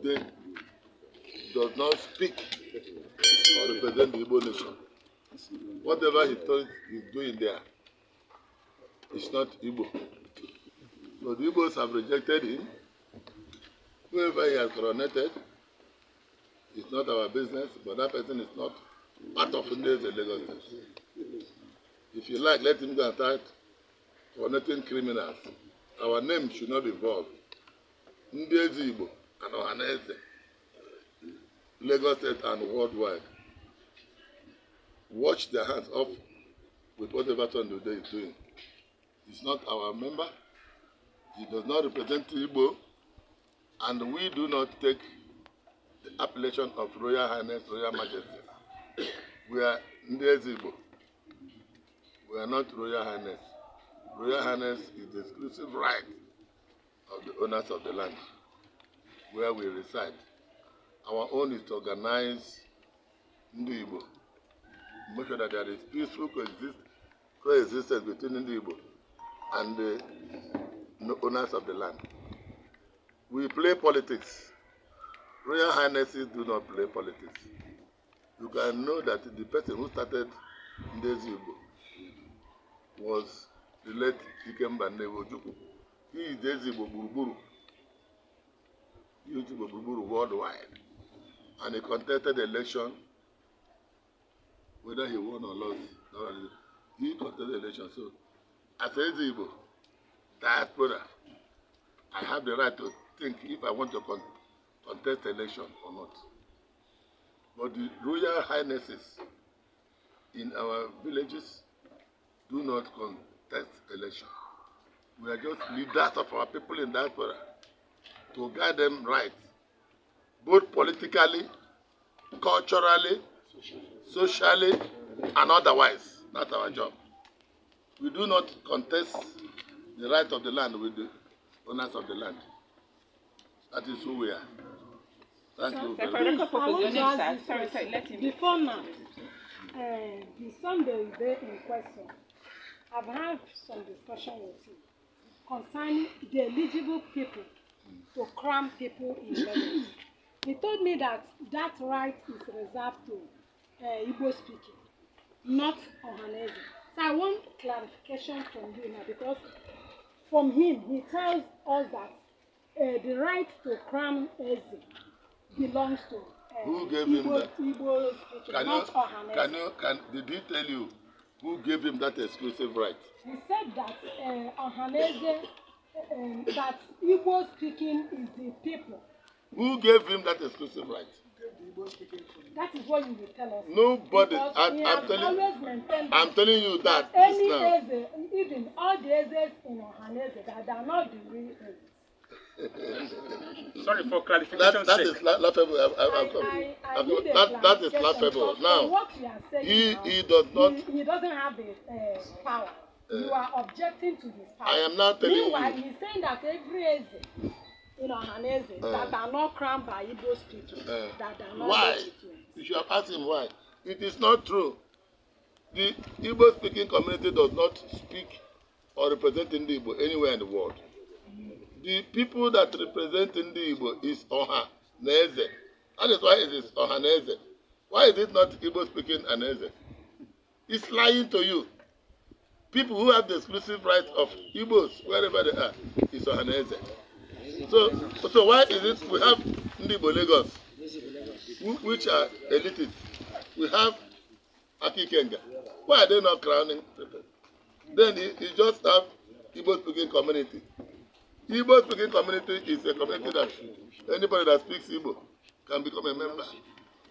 today does not speak or represent the Igbo nation. Whatever he's doing there is not Igbo. So the Igbos have rejected him. Whoever he has coronated is not our business, but that person is not part of Ndieze Lagos State. If you like, let him go and start coronating criminals. Our name should not be involved. Ndieze Igbo and Ohaneze, Lagos State and worldwide, wash their hands off with whatever Sunday is doing. He's not our member. He does not represent Igbo, and we do not take the appellation of Royal Highness, Royal Majesty. We are Ndieze Igbo. We are not Royal Highness. Royal Highness is the exclusive right of the owners of the land where we reside. Our own is to organize Ndi Igbo, make sure that there is peaceful coexistence between Ndi Igbo and the owners of the land. We play politics. Royal Highnesses do not play politics. You can know that the person who started Ndieze Igbo was the late Ikemba Ojukwu. He is Ndieze Igbo Buruburu. He is Igbo Buruburu worldwide. And he contested the election, whether he won or lost. He contested the election. So, as Ndieze Igbo diaspora, I have the right to think if I want to contest election or not. But the Royal Highnesses in our villages do not contest election. We are just leaders of our people in diaspora to guide them right, both politically, culturally, socially, and otherwise. That's our job. We do not contest the right of the land with the owners of the land. That is who we are. Thank you very much. Before now, the Sunday day in question, I've had some discussion with you concerning the eligible people to crown people in Lagos. He told me that that right is reserved to Igbo speaking, not Ohaneze. So I want clarification from you now, because from him, he tells us that the right to crown Eze belongs to who gave him that? Igbo speaking, not Ohaneze. Did he tell you who gave him that exclusive right? He said that Ohaneze, that Igbo speaking is the people. Who gave him that exclusive right? That is what you will tell us. Nobody. I'm telling you that. Any Eze, even all the Ezes in Ohaneze, that are not the real Ezes. Sorry for clarification. That is laughable. That is laughable. Now, what you are saying he does not. He doesn't have the power. You are objecting to his power. I am not telling you. Meanwhile, he's saying that every Eze in Ohaneze that are not crowned by Igbo speaking, that are not. Why? You should have asked him why. It is not true. The Igbo speaking community does not speak or represent Ndi Igbo anywhere in the world. The people that represent Ndi Igbo is Ohaneze. That is why it is Ohaneze. Why is it not Igbo speaking Aneze? It's lying to you. People who have the exclusive right of Igbos, wherever they are, is Ohaneze. So why is it we have Ndi Igbo Lagos, which are elitists? We have Akikenga. Why are they not crowning people? Then you just have Igbo speaking community. Igbo speaking community is a community that anybody that speaks Igbo can become a member.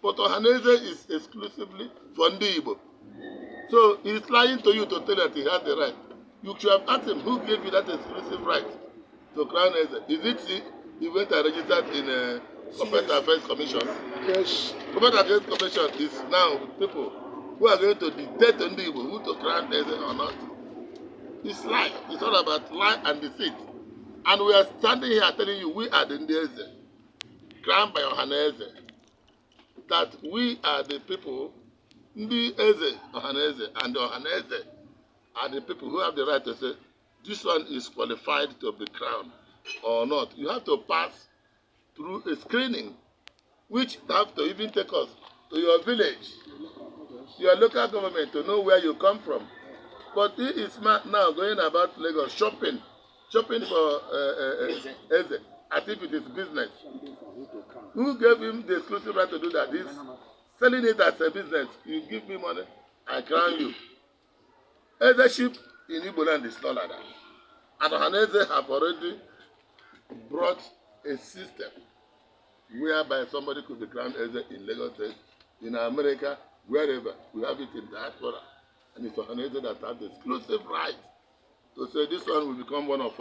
But Ohaneze is exclusively for Ndi Igbo. So he's lying to you to tell that he has the right. You should have asked him who gave you that exclusive right to crown Eze. Is it he went and registered in a Corporate Affairs Commission? Yes. Corporate Affairs Commission is now people who are going to dictate Ndi Igbo who to crown Eze or not. It's lie. It's all about lie and deceit. And we are standing here telling you we are the Ndieze, crowned by Ohaneze, that we are the people, Ndieze, Ohaneze, and Ohaneze are the people who have the right to say, this one is qualified to be crowned or not. You have to pass through a screening, which have to even take us to your village, your local government, to know where you come from. But he is now going about Lagos shopping for Eze, as if it is business. Who gave him the exclusive right to do that? He's selling it as a business. You give me money, I crown you. Ezeship in Igbo land is not like that. And Ohaneze have already brought a system whereby somebody could be crowned Eze in Lagos State, in America, wherever. We have it in diaspora. And it's Ohaneze that has the exclusive right to say this one will become one of us.